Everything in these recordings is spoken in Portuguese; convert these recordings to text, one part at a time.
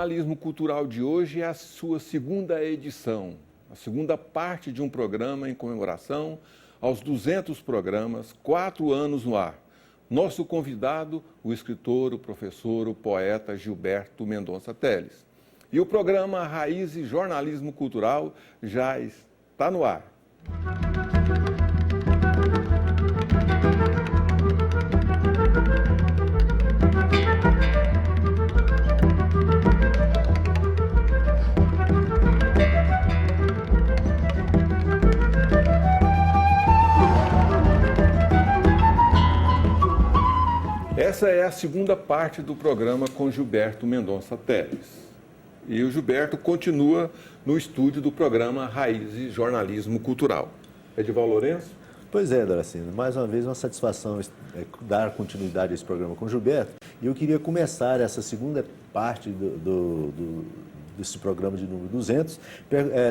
Jornalismo Cultural de hoje é a sua segunda edição, a segunda parte de um programa em comemoração aos 200 programas, 4 anos no ar. Nosso convidado, o escritor, o professor, o poeta Gilberto Mendonça Teles. E o programa Raízes Jornalismo Cultural já está no ar. Essa é a segunda parte do programa com Gilberto Mendonça Teles. E o Gilberto continua no estúdio do programa Raízes Jornalismo Cultural. Edival Lourenço? Pois é, Doracino. Mais uma vez, uma satisfação dar continuidade a esse programa com o Gilberto. E eu queria começar essa segunda parte desse programa de número 200,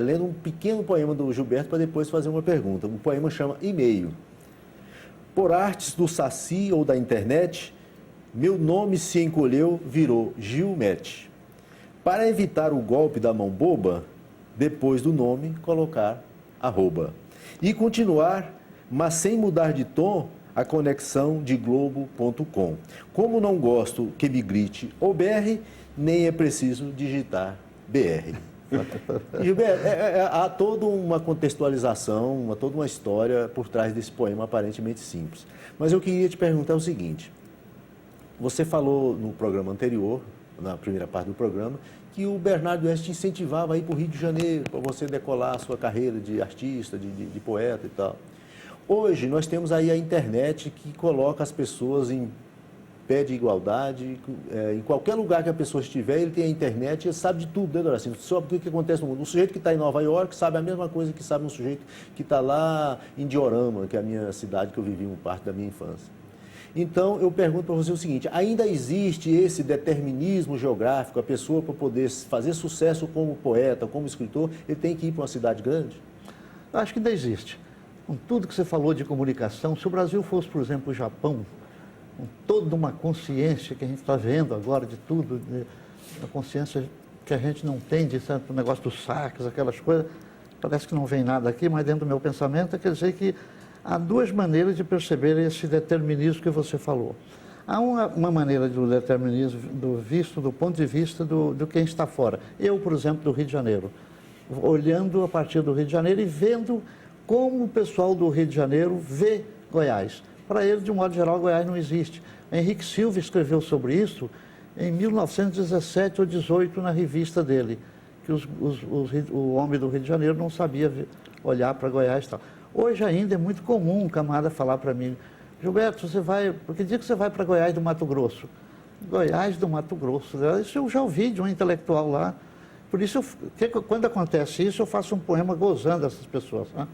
lendo um pequeno poema do Gilberto para depois fazer uma pergunta. O poema chama E-mail. Por artes do Saci ou da internet, meu nome se encolheu, virou Gilmete. Para evitar o golpe da mão boba, depois do nome, colocar arroba. E continuar, mas sem mudar de tom, a conexão de globo.com. Como não gosto que me grite ou BR, nem é preciso digitar BR. Gilberto, há toda uma contextualização, toda uma história por trás desse poema aparentemente simples. Mas eu queria te perguntar o seguinte. Você falou no programa anterior, na primeira parte do programa, que o Bernardo West te incentivava a ir para o Rio de Janeiro, para você decolar a sua carreira de artista, de poeta e tal. Hoje, nós temos aí a internet que coloca as pessoas em pé de igualdade. Em qualquer lugar que a pessoa estiver, ele tem a internet e ele sabe de tudo, né, Doracino? Sabe o que acontece no mundo. O sujeito que está em Nova York sabe a mesma coisa que sabe um sujeito que está lá em Diorama, que é a minha cidade que eu vivi uma parte da minha infância. Então, eu pergunto para você o seguinte, ainda existe esse determinismo geográfico? A pessoa, para poder fazer sucesso como poeta, como escritor, ele tem que ir para uma cidade grande? Eu acho que ainda existe. Com tudo que você falou de comunicação, se o Brasil fosse, por exemplo, o Japão, com toda uma consciência que a gente está vendo agora de tudo, a consciência que a gente não tem de certo negócio dos saques, aquelas coisas, parece que não vem nada aqui, mas dentro do meu pensamento quer dizer que há duas maneiras de perceber esse determinismo que você falou. Há uma maneira do determinismo do ponto de vista do quem está fora. Eu, por exemplo, do Rio de Janeiro, olhando a partir do Rio de Janeiro e vendo como o pessoal do Rio de Janeiro vê Goiás. Para ele, de um modo geral, Goiás não existe. Henrique Silva escreveu sobre isso em 1917 ou 18 na revista dele, que o homem do Rio de Janeiro não sabia olhar para Goiás e tal. Hoje ainda é muito comum um camarada falar para mim, Gilberto, porque dia que você vai para Goiás do Mato Grosso? Goiás do Mato Grosso, isso eu já ouvi de um intelectual lá. Por isso, quando acontece isso, eu faço um poema gozando dessas pessoas. Né?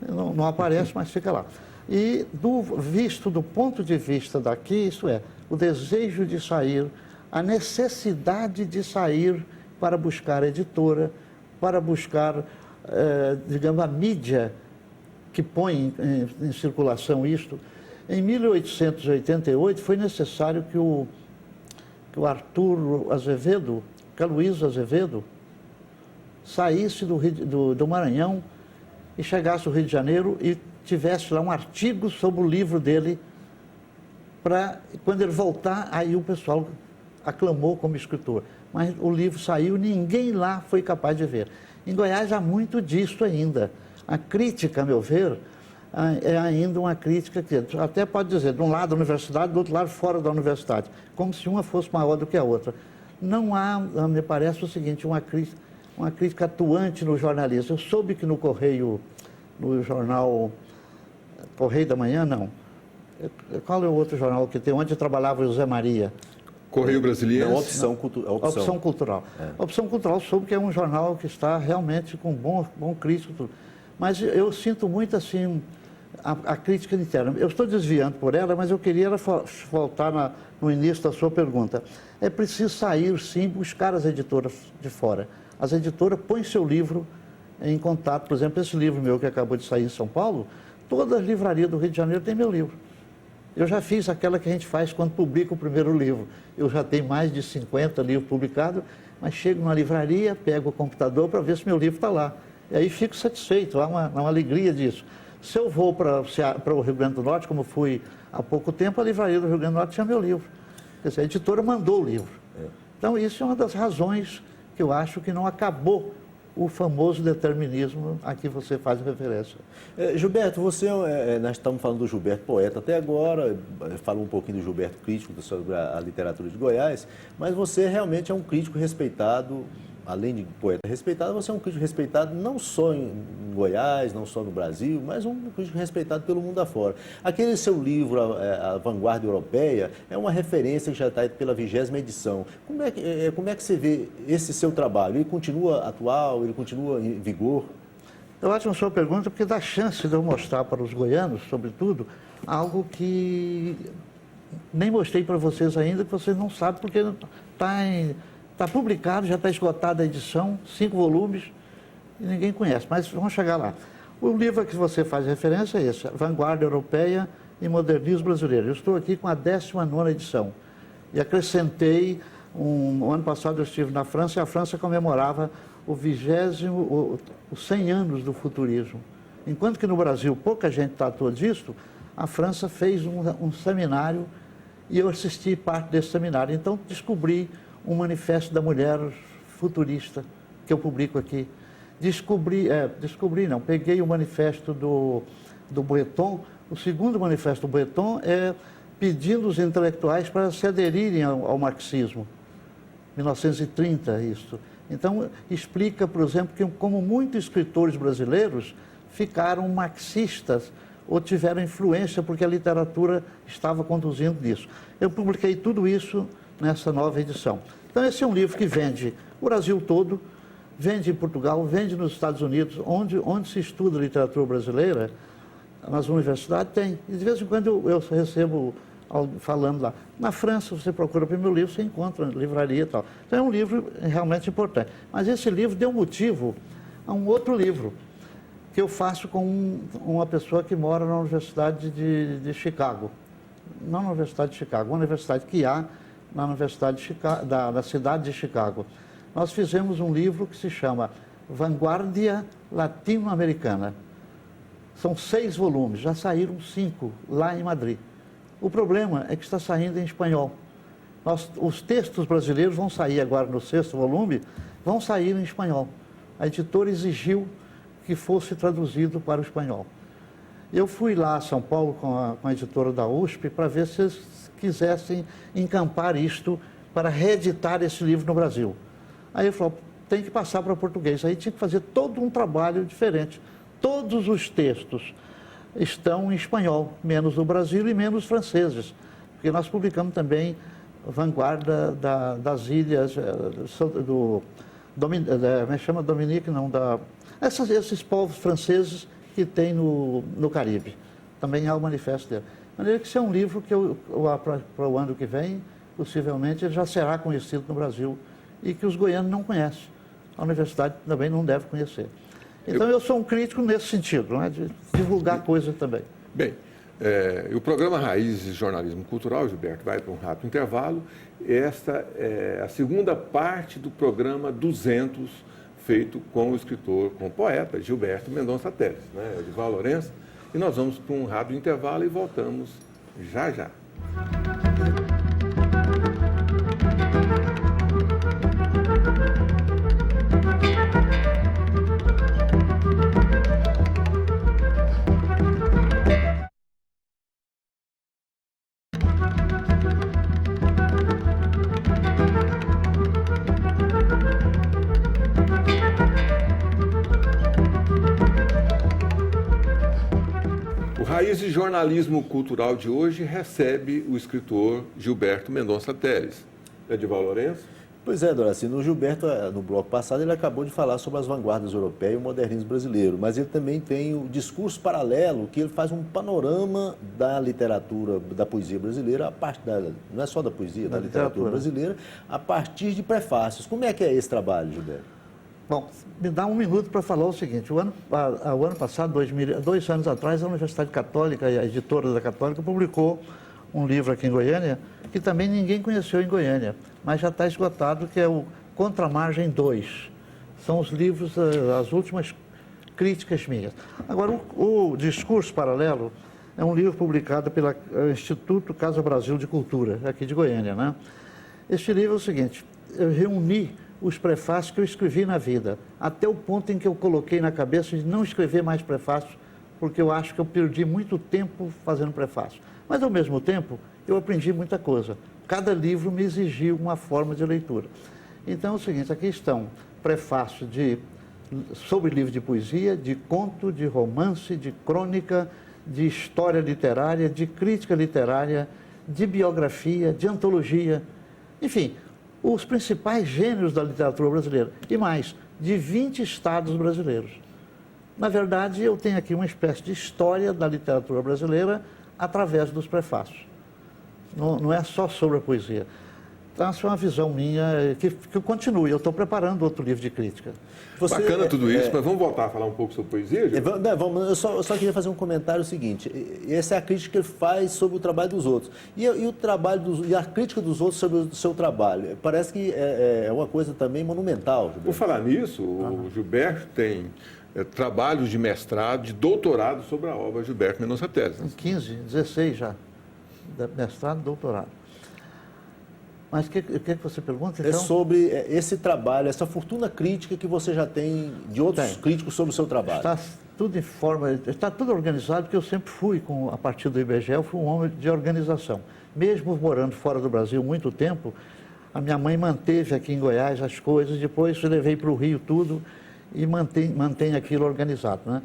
Não aparece, mas fica lá. E do ponto de vista daqui, isso é, o desejo de sair, a necessidade de sair para buscar a editora, para buscar, digamos, a mídia que põe em circulação isto. Em 1888 foi necessário que o Arthur Azevedo, que a Luísa Azevedo, saísse do Maranhão e chegasse ao Rio de Janeiro e tivesse lá um artigo sobre o livro dele, para quando ele voltar, aí o pessoal aclamou como escritor. Mas o livro saiu, ninguém lá foi capaz de ver. Em Goiás há muito disso ainda. A crítica, a meu ver, é ainda uma crítica que até pode dizer, de um lado a universidade, do outro lado fora da universidade, como se uma fosse maior do que a outra. Não há, me parece o seguinte, uma crítica atuante no jornalismo. Eu soube que no Correio, no jornal Correio da Manhã, não. Qual é o outro jornal que tem, onde trabalhava o José Maria? Correio Brasileiro? Opção Cultural. A Opção Cultural soube que é um jornal que está realmente com bom crítico. Mas eu sinto muito, assim, a crítica interna. Eu estou desviando por ela, mas eu queria voltar no início da sua pergunta. É preciso sair, sim, buscar as editoras de fora. As editoras põem seu livro em contato. Por exemplo, esse livro meu que acabou de sair em São Paulo, toda a livraria do Rio de Janeiro tem meu livro. Eu já fiz aquela que a gente faz quando publica o primeiro livro. Eu já tenho mais de 50 livros publicados, mas chego numa livraria, pego o computador para ver se meu livro está lá. E aí fico satisfeito, há uma alegria disso. Se eu vou para o Rio Grande do Norte, como fui há pouco tempo, a livraria do Rio Grande do Norte tinha meu livro. Quer dizer, a editora mandou o livro. Então, isso é uma das razões que eu acho que não acabou o famoso determinismo a que você faz referência. Gilberto, nós estamos falando do Gilberto poeta até agora, falou um pouquinho do Gilberto crítico sobre a literatura de Goiás, mas você realmente é um crítico respeitado, além de poeta respeitado, você é um crítico respeitado não só em Goiás, não só no Brasil, mas um crítico respeitado pelo mundo afora. Aquele seu livro, A Vanguarda Europeia, é uma referência que já está pela 20ª edição. Como é que você vê esse seu trabalho? Ele continua atual? Ele continua em vigor? Eu acho uma sua pergunta porque dá chance de eu mostrar para os goianos, sobretudo, algo que nem mostrei para vocês ainda, que vocês não sabem, porque está publicado, já está esgotada a edição, 5 volumes, e ninguém conhece, mas vamos chegar lá. O livro a que você faz referência é esse, Vanguarda Europeia e Modernismo Brasileiro. Eu estou aqui com a 19ª edição. E acrescentei, o ano passado eu estive na França, e a França comemorava os 100 anos do futurismo. Enquanto que no Brasil pouca gente tratou disso, a França fez um seminário e eu assisti parte desse seminário. Então descobri um manifesto da mulher futurista, que eu publico aqui. Peguei o manifesto do Breton, o segundo manifesto do Breton é pedindo os intelectuais para se aderirem ao marxismo. 1930, isso. Então, explica, por exemplo, que como muitos escritores brasileiros ficaram marxistas ou tiveram influência porque a literatura estava conduzindo nisso. Eu publiquei tudo isso nessa nova edição. Então, esse é um livro que vende o Brasil todo, vende em Portugal, vende nos Estados Unidos, onde se estuda literatura brasileira, nas universidades tem. E de vez em quando eu recebo falando lá. Na França, você procura o meu livro, você encontra livraria e tal. Então, é um livro realmente importante. Mas esse livro deu motivo a um outro livro que eu faço com uma pessoa que mora na Universidade de Chicago. Não na Universidade de Chicago, uma universidade que há na Universidade de Chicago, da cidade de Chicago. Nós fizemos um livro que se chama Vanguardia Latino-Americana. São 6 volumes, já saíram 5 lá em Madrid. O problema é que está saindo em espanhol. Os textos brasileiros vão sair agora no 6º volume, vão sair em espanhol. A editora exigiu que fosse traduzido para o espanhol. Eu fui lá a São Paulo com a editora da USP para ver se eles quisessem encampar isto para reeditar esse livro no Brasil. Aí ele falou, tem que passar para português. Aí tinha que fazer todo um trabalho diferente. Todos os textos estão em espanhol, menos do Brasil e menos franceses. Porque nós publicamos também Vanguarda das Ilhas, como é que chama? Dominique, não, esses povos franceses que tem no Caribe. Também há o manifesto dele. De maneira que esse é um livro que para o ano que vem, possivelmente, ele já será conhecido no Brasil e que os goianos não conhecem. A universidade também não deve conhecer. Então, eu sou um crítico nesse sentido, não é? De divulgar coisas também. Bem, o programa Raízes de Jornalismo Cultural, Gilberto, vai para um rápido intervalo. Esta é a segunda parte do programa 200, feito com o escritor, com o poeta Gilberto Mendonça Teles, né? Edival Lourenço. E nós vamos para um rápido intervalo e voltamos já já. Raízes de Jornalismo Cultural de hoje recebe o escritor Gilberto Mendonça Teles. Edival Lourenço? Pois é, Doracino, o Gilberto, no bloco passado, ele acabou de falar sobre as vanguardas europeias e o modernismo brasileiro, mas ele também tem o discurso paralelo, que ele faz um panorama da literatura, da poesia brasileira, não é só da poesia, da literatura brasileira, a partir de prefácios. Como é que é esse trabalho, Gilberto? Bom, me dá um minuto para falar o seguinte. O ano passado, 2 anos atrás, a Universidade Católica e a editora da Católica publicou um livro aqui em Goiânia, que também ninguém conheceu em Goiânia, mas já está esgotado, que é o Contramargem 2. São os livros, as últimas críticas minhas. Agora, o Discurso Paralelo é um livro publicado pelo Instituto Casa Brasil de Cultura, aqui de Goiânia, né? Este livro é o seguinte: eu reuni os prefácios que eu escrevi na vida, até o ponto em que eu coloquei na cabeça de não escrever mais prefácios, porque eu acho que eu perdi muito tempo fazendo prefácio. Mas, ao mesmo tempo, eu aprendi muita coisa. Cada livro me exigiu uma forma de leitura. Então, é o seguinte, aqui estão prefácios sobre livro de poesia, de conto, de romance, de crônica, de história literária, de crítica literária, de biografia, de antologia, enfim, os principais gêneros da literatura brasileira, e mais, de 20 estados brasileiros. Na verdade, eu tenho aqui uma espécie de história da literatura brasileira através dos prefácios. Não é só sobre a poesia. Então, essa é uma visão minha que continue. Eu estou preparando outro livro de crítica. Bacana tudo isso, mas vamos voltar a falar um pouco sobre poesia, Gil? Eu só queria fazer um comentário seguinte. Essa é a crítica que ele faz sobre o trabalho dos outros. E a crítica dos outros sobre o seu trabalho. Parece que é uma coisa também monumental. Gilberto. Por falar nisso, o Gilberto tem trabalhos de mestrado, de doutorado sobre a obra Gilberto Mendonça Teles. 15, 16 já. Mestrado, doutorado. Mas o que você pergunta, então? É sobre esse trabalho, essa fortuna crítica que você já tem de outros críticos sobre o seu trabalho. Está tudo em forma, está tudo organizado, porque eu sempre fui, a partir do IBGE, eu fui um homem de organização. Mesmo morando fora do Brasil muito tempo, a minha mãe manteve aqui em Goiás as coisas, depois eu levei para o Rio tudo e mantém aquilo organizado, né?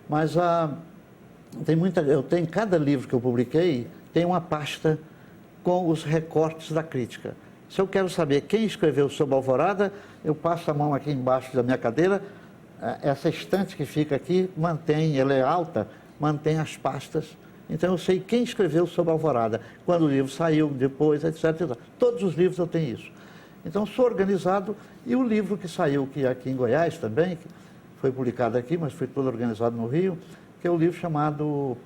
Mas eu tenho cada livro que eu publiquei, tem uma pasta com os recortes da crítica. Se eu quero saber quem escreveu sobre Alvorada, eu passo a mão aqui embaixo da minha cadeira, essa estante que fica aqui ela é alta, mantém as pastas. Então eu sei quem escreveu sobre Alvorada, quando o livro saiu, depois, etc. Todos os livros eu tenho isso. Então sou organizado, e o livro que saiu aqui em Goiás também, que foi publicado aqui, mas foi todo organizado no Rio, que é o livro chamado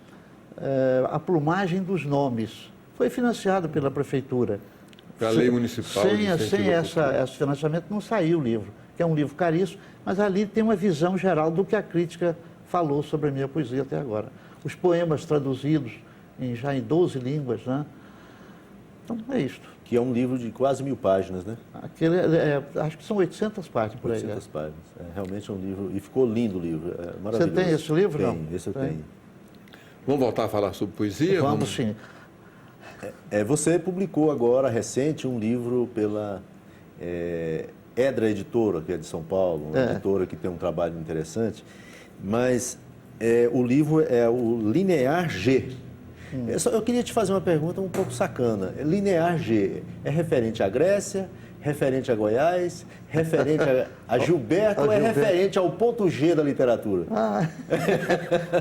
A Plumagem dos Nomes. Foi financiado pela prefeitura. A lei municipal. Sem esse financiamento não saiu o livro, que é um livro caríssimo, mas ali tem uma visão geral do que a crítica falou sobre a minha poesia até agora. Os poemas traduzidos já em 12 línguas, né? Então, é isto. Que é um livro de quase 1000 páginas, né? Acho que são 800 páginas por aí. 800 páginas. Realmente é um livro, e ficou lindo o livro, maravilhoso. Você tem esse livro, não? Esse eu tenho. Vamos voltar a falar sobre poesia? Vamos sim. Você publicou agora, recente, um livro pela Edra Editora, que é de São Paulo, uma editora que tem um trabalho interessante, mas o livro é o Linear G. Eu queria te fazer uma pergunta um pouco sacana. Linear G é referente à Grécia, referente a Goiás, referente a Gilberto, ou é referente ao ponto G da literatura?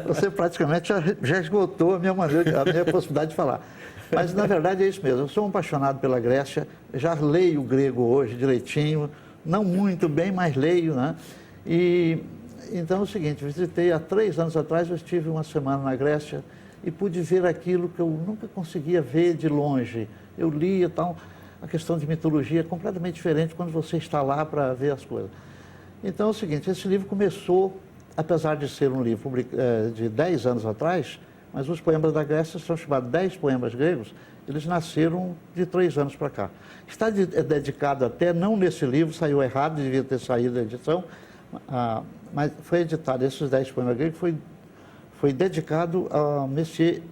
Você praticamente já esgotou a minha possibilidade de falar. Mas, na verdade, é isso mesmo. Eu sou um apaixonado pela Grécia, já leio o grego hoje direitinho, não muito bem, mas leio, né? Então, é o seguinte, visitei há 3 anos atrás, eu estive uma semana na Grécia e pude ver aquilo que eu nunca conseguia ver de longe. Eu lia tal, a questão de mitologia é completamente diferente quando você está lá para ver as coisas. Então, é o seguinte, esse livro começou, apesar de ser um livro de 10 anos atrás, mas os poemas da Grécia são chamados 10 poemas gregos, eles nasceram de 3 anos para cá. Está dedicado até, não nesse livro, saiu errado, devia ter saído da edição, mas foi editado, esses 10 poemas gregos, foi dedicado ao Monsieur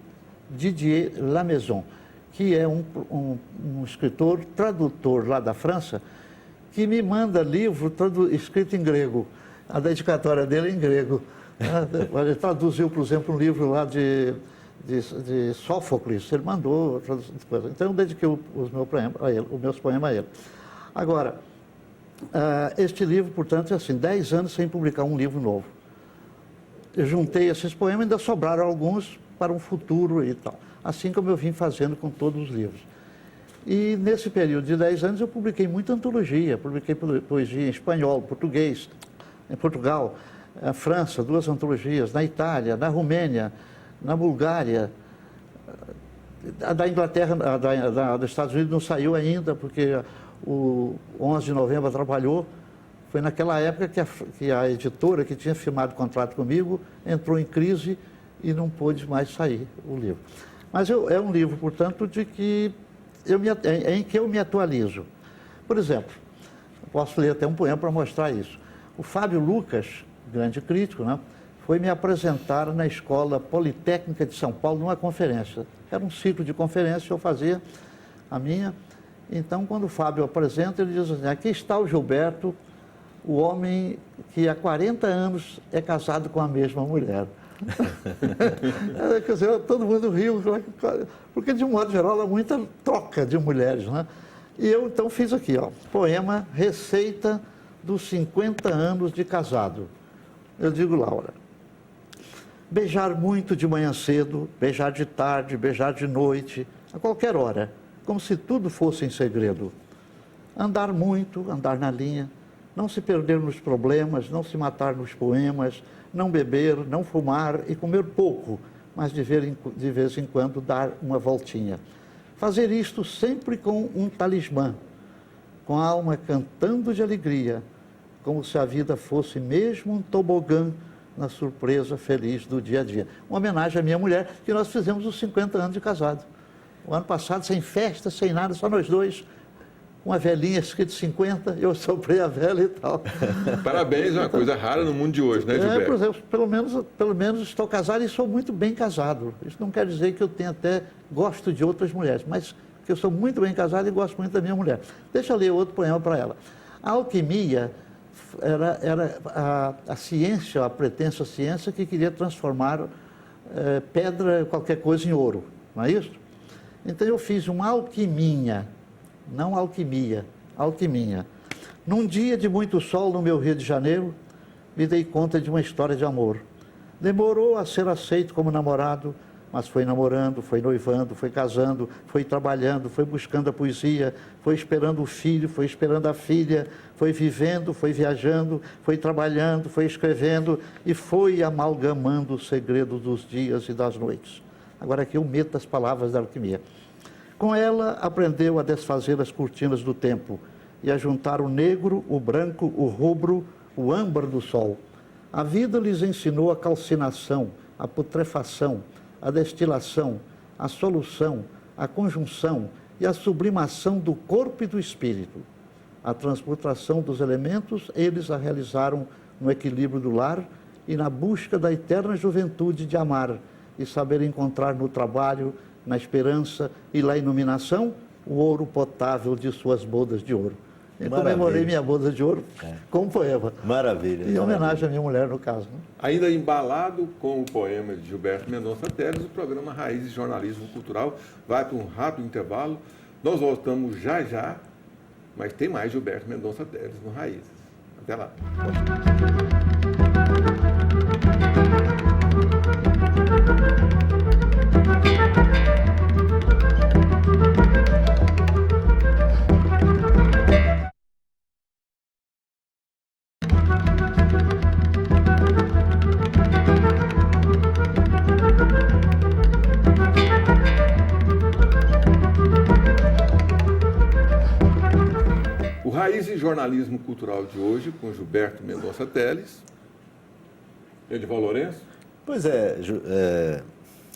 Didier Lamaison, que é um escritor, tradutor lá da França, que me manda livro escrito em grego. A dedicatória dele é em grego. Ele traduziu, por exemplo, um livro lá de Sófocles, ele mandou coisa. Então eu dediquei os meus poemas a ele. Agora, este livro, portanto, é assim, 10 anos sem publicar um livro novo. Eu juntei esses poemas, ainda sobraram alguns para um futuro e tal. Assim como eu vim fazendo com todos os livros. E nesse período de 10 anos eu publiquei muita antologia, publiquei poesia em espanhol, português, em Portugal, na França, 2 antologias, na Itália, na Romênia, na Bulgária, A da Inglaterra, dos Estados Unidos não saiu ainda, porque o 11 de novembro trabalhou. Foi naquela época que a editora que tinha firmado contrato comigo entrou em crise e não pôde mais sair o livro. Mas é um livro, portanto, em que eu me atualizo. Por exemplo, posso ler até um poema para mostrar isso. O Fábio Lucas, grande crítico, né, foi me apresentar na Escola Politécnica de São Paulo numa conferência. Era um ciclo de conferência, eu fazia a minha. Então, quando o Fábio apresenta, ele diz assim: aqui está o Gilberto, o homem que há 40 anos é casado com a mesma mulher. Quer dizer, todo mundo riu, porque de um modo geral há muita troca de mulheres, né? E eu então fiz aqui, ó, poema Receita dos 50 anos de casado. Eu digo, Laura: beijar muito de manhã cedo, beijar de tarde, beijar de noite, a qualquer hora, como se tudo fosse em segredo. Andar muito, andar na linha, não se perder nos problemas, não se matar nos poemas, não beber, não fumar e comer pouco, mas de vez em quando dar uma voltinha. Fazer isto sempre com um talismã, com a alma cantando de alegria, como se a vida fosse mesmo um tobogã na surpresa feliz do dia a dia. Uma homenagem à minha mulher, que nós fizemos os 50 anos de casado. O ano passado, sem festa, sem nada, só nós dois. Uma velhinha escrito 50, eu soprei a vela e tal. Parabéns, é uma coisa rara no mundo de hoje, né, Gilberto? Por exemplo, pelo menos estou casado e sou muito bem casado. Isso não quer dizer que eu tenha gosto de outras mulheres, mas que eu sou muito bem casado e gosto muito da minha mulher. Deixa eu ler outro poema para ela. A alquimia era a ciência, a pretensa ciência que queria transformar pedra, qualquer coisa, em ouro, não é isso? Então eu fiz uma alquiminha, não alquimia, alquiminha. Num dia de muito sol no meu Rio de Janeiro, me dei conta de uma história de amor. Demorou a ser aceito como namorado, mas foi namorando, foi noivando, foi casando, foi trabalhando, foi buscando a poesia, foi esperando o filho, foi esperando a filha, foi vivendo, foi viajando, foi trabalhando, foi escrevendo e foi amalgamando o segredo dos dias e das noites. Agora aqui eu meto as palavras da alquimia. Com ela, aprendeu a desfazer as cortinas do tempo e a juntar o negro, o branco, o rubro, o âmbar do sol. A vida lhes ensinou a calcinação, a putrefação, a destilação, a solução, a conjunção e a sublimação do corpo e do espírito. A transmutação dos elementos, eles a realizaram no equilíbrio do lar e na busca da eterna juventude de amar e saber encontrar no trabalho, na esperança e na iluminação, o ouro potável de suas bodas de ouro. Eu comemorei minha boda de ouro com um poema. Maravilha. Em homenagem à minha mulher, no caso. Né? Ainda embalado com o poema de Gilberto Mendonça Teles, o programa Raízes de Jornalismo Cultural vai para um rápido intervalo. Nós voltamos já já, mas tem mais Gilberto Mendonça Teles no Raízes. Até lá. Raízes Jornalismo Cultural de hoje, com Gilberto Mendonça Teles. Edival Lourenço? Pois é,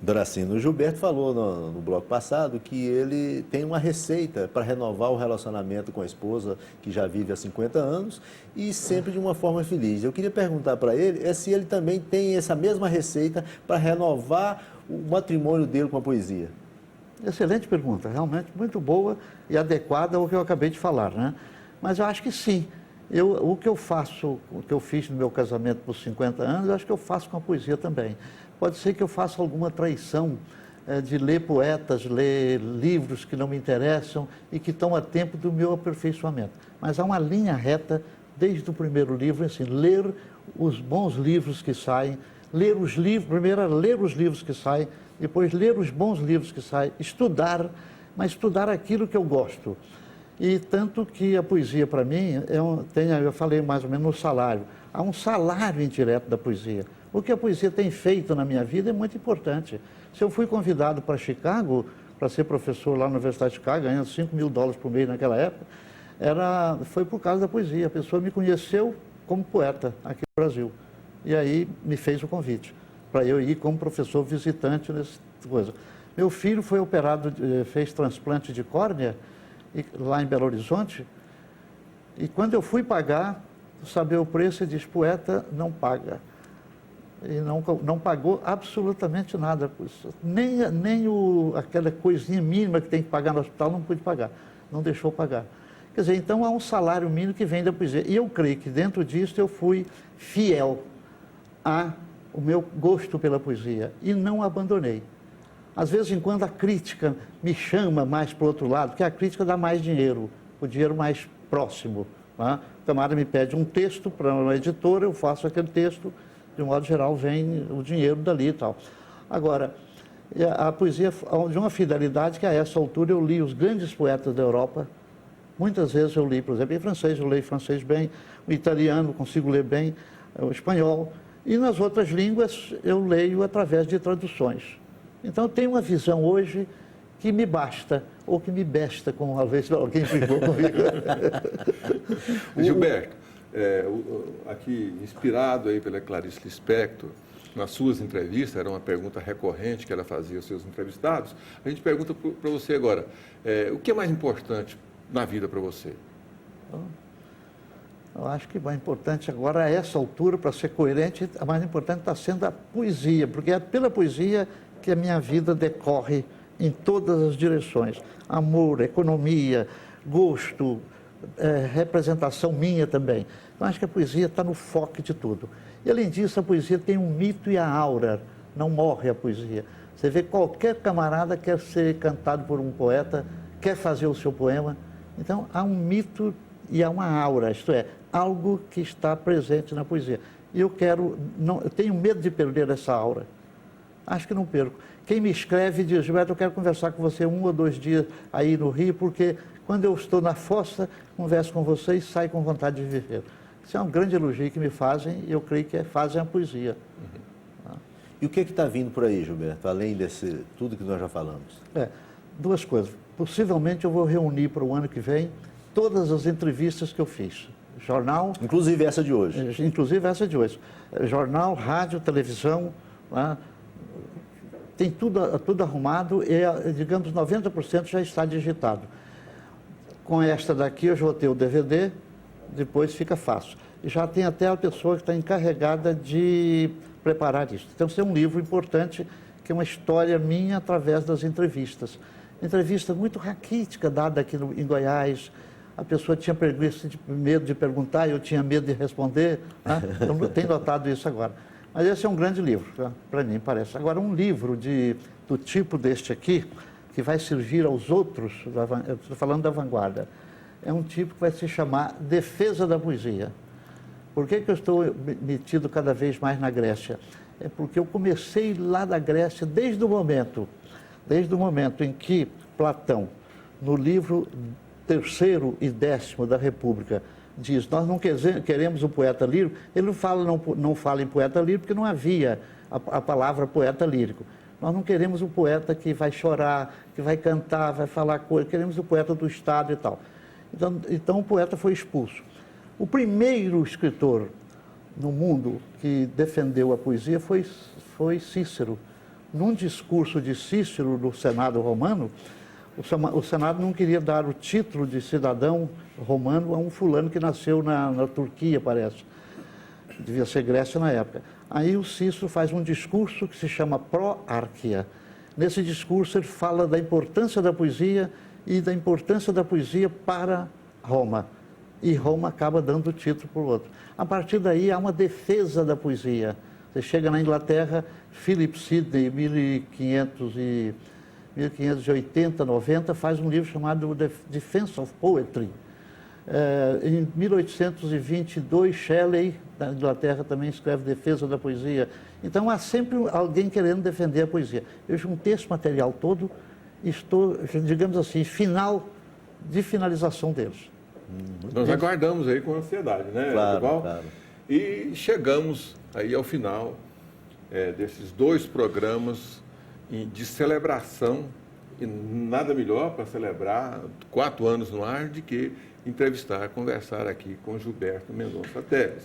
Doracino, o Gilberto falou no bloco passado que ele tem uma receita para renovar o relacionamento com a esposa, que já vive há 50 anos, e sempre de uma forma feliz. Eu queria perguntar para ele se ele também tem essa mesma receita para renovar o matrimônio dele com a poesia. Excelente pergunta, realmente muito boa e adequada ao que eu acabei de falar, né? Mas eu acho que sim. O que eu faço, o que eu fiz no meu casamento por 50 anos, eu acho que eu faço com a poesia também. Pode ser que eu faça alguma traição de ler poetas, ler livros que não me interessam e que estão a tempo do meu aperfeiçoamento. Mas há uma linha reta desde o primeiro livro, assim, ler os bons livros que saem, primeiro ler os livros que saem, depois ler os bons livros que saem, estudar, mas estudar aquilo que eu gosto. E tanto que a poesia, para mim, eu falei mais ou menos no salário. Há um salário indireto da poesia. O que a poesia tem feito na minha vida é muito importante. Se eu fui convidado para Chicago para ser professor lá na Universidade de Chicago, ganhando $5.000 por mês naquela época, foi por causa da poesia. A pessoa me conheceu como poeta aqui no Brasil. E aí me fez o convite para eu ir como professor visitante nessa coisa. Meu filho foi operado, fez transplante de córnea lá em Belo Horizonte, e quando eu fui pagar, saber o preço, ele disse: poeta não paga. E não pagou absolutamente nada. Nem aquela coisinha mínima que tem que pagar no hospital, não pude pagar. Não deixou pagar. Quer dizer, então há um salário mínimo que vem da poesia. E eu creio que dentro disso eu fui fiel ao meu gosto pela poesia e não abandonei. Às vezes em quando a crítica me chama mais para o outro lado, porque a crítica dá mais dinheiro, o dinheiro mais próximo. Né? O camarada me pede um texto para uma editora, eu faço aquele texto, de um modo geral vem o dinheiro dali e tal. Agora, a poesia de uma fidelidade que a essa altura eu li os grandes poetas da Europa. Muitas vezes eu li, por exemplo, em francês, eu leio francês bem, o italiano consigo ler bem, o espanhol, e nas outras línguas eu leio através de traduções. Então eu tenho uma visão hoje que me basta, ou que me besta, como uma vez alguém brigou comigo. Gilberto, aqui inspirado aí pela Clarice Lispector, nas suas entrevistas, era uma pergunta recorrente que ela fazia aos seus entrevistados, a gente pergunta para você agora, o que é mais importante na vida para você? Eu acho que o mais importante agora, a essa altura, para ser coerente, a mais importante está sendo a poesia, porque é pela poesia que a minha vida decorre em todas as direções. Amor, economia, gosto, representação minha também. Então, acho que a poesia está no foco de tudo. E, além disso, a poesia tem um mito e a aura, não morre a poesia. Você vê qualquer camarada quer ser cantado por um poeta, quer fazer o seu poema. Então, há um mito e há uma aura, isto é, algo que está presente na poesia. E eu tenho medo de perder essa aura. Acho que não perco. Quem me escreve diz: Gilberto, eu quero conversar com você 1 ou 2 dias aí no Rio, porque quando eu estou na fossa, converso com você e saio com vontade de viver. Isso é um grande elogio que me fazem e eu creio que fazem a poesia. E o que está vindo por aí, Gilberto, além desse tudo que nós já falamos? 2 coisas. Possivelmente eu vou reunir para o ano que vem todas as entrevistas que eu fiz. Jornal... Inclusive essa de hoje. Inclusive essa de hoje. Jornal, rádio, televisão, né? Tem tudo arrumado e, digamos, 90% já está digitado. Com esta daqui eu já vou ter o DVD, depois fica fácil. E já tem até a pessoa que está encarregada de preparar isso. Então, isso é um livro importante, que é uma história minha através das entrevistas. Entrevista muito raquítica, dada aqui em Goiás. A pessoa tinha medo de perguntar, eu tinha medo de responder. Né? Então, tenho notado isso agora. Mas esse é um grande livro, tá? Para mim, parece. Agora, um livro do tipo deste aqui, que vai servir aos outros, eu estou falando da vanguarda, é um tipo que vai se chamar Defesa da Poesia. Por que eu estou metido cada vez mais na Grécia? É porque eu comecei lá da Grécia desde o momento em que Platão, no livro 3º e 10º da República, diz: nós não queremos o poeta lírico. Ele não fala em poeta lírico porque não havia a palavra poeta lírico. Nós não queremos o poeta que vai chorar, que vai cantar, vai falar coisas. Queremos o poeta do Estado e tal. Então o poeta foi expulso. O primeiro escritor no mundo que defendeu a poesia foi Cícero. Num discurso de Cícero no Senado romano, o Senado não queria dar o título de cidadão romano a um fulano que nasceu na Turquia, parece. Devia ser Grécia na época. Aí o Cícero faz um discurso que se chama Proarchia. Nesse discurso ele fala da importância da poesia e da importância da poesia para Roma. E Roma acaba dando o título para o outro. A partir daí há uma defesa da poesia. Você chega na Inglaterra, Philip Sidney, 1580, 90, faz um livro chamado Defense of Poetry. Em 1822, Shelley, da Inglaterra, também escreve Defesa da Poesia. Então, há sempre alguém querendo defender a poesia. Eu juntei esse material todo e estou, digamos assim, de finalização deles. Nós aguardamos aí com ansiedade, né, Claro, claro. E chegamos aí ao final desses 2 programas de celebração E nada melhor para celebrar 4 anos no ar de que entrevistar, conversar aqui com Gilberto Mendonça Teles.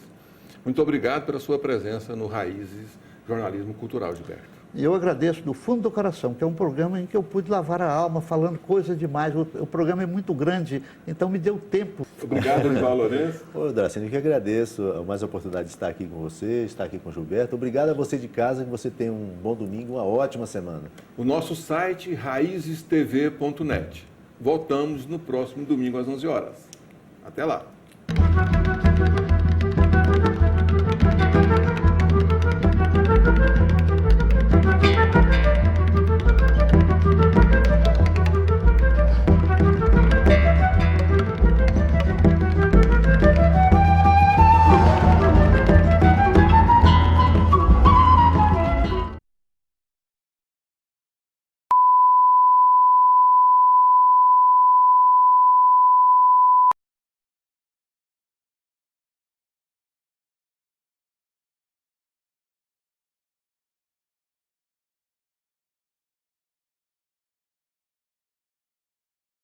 Muito obrigado pela sua presença no Raízes Jornalismo Cultural, Gilberto. E eu agradeço do fundo do coração, que é um programa em que eu pude lavar a alma falando coisa demais. O programa é muito grande, então me deu tempo. Obrigado, Olival Lourenço. Ô, Dracena, eu que agradeço mais a oportunidade de estar aqui com você, estar aqui com o Gilberto. Obrigado a você de casa, que você tenha um bom domingo, uma ótima semana. O nosso site, raizestv.net. Voltamos no próximo domingo às 11 horas. Até lá.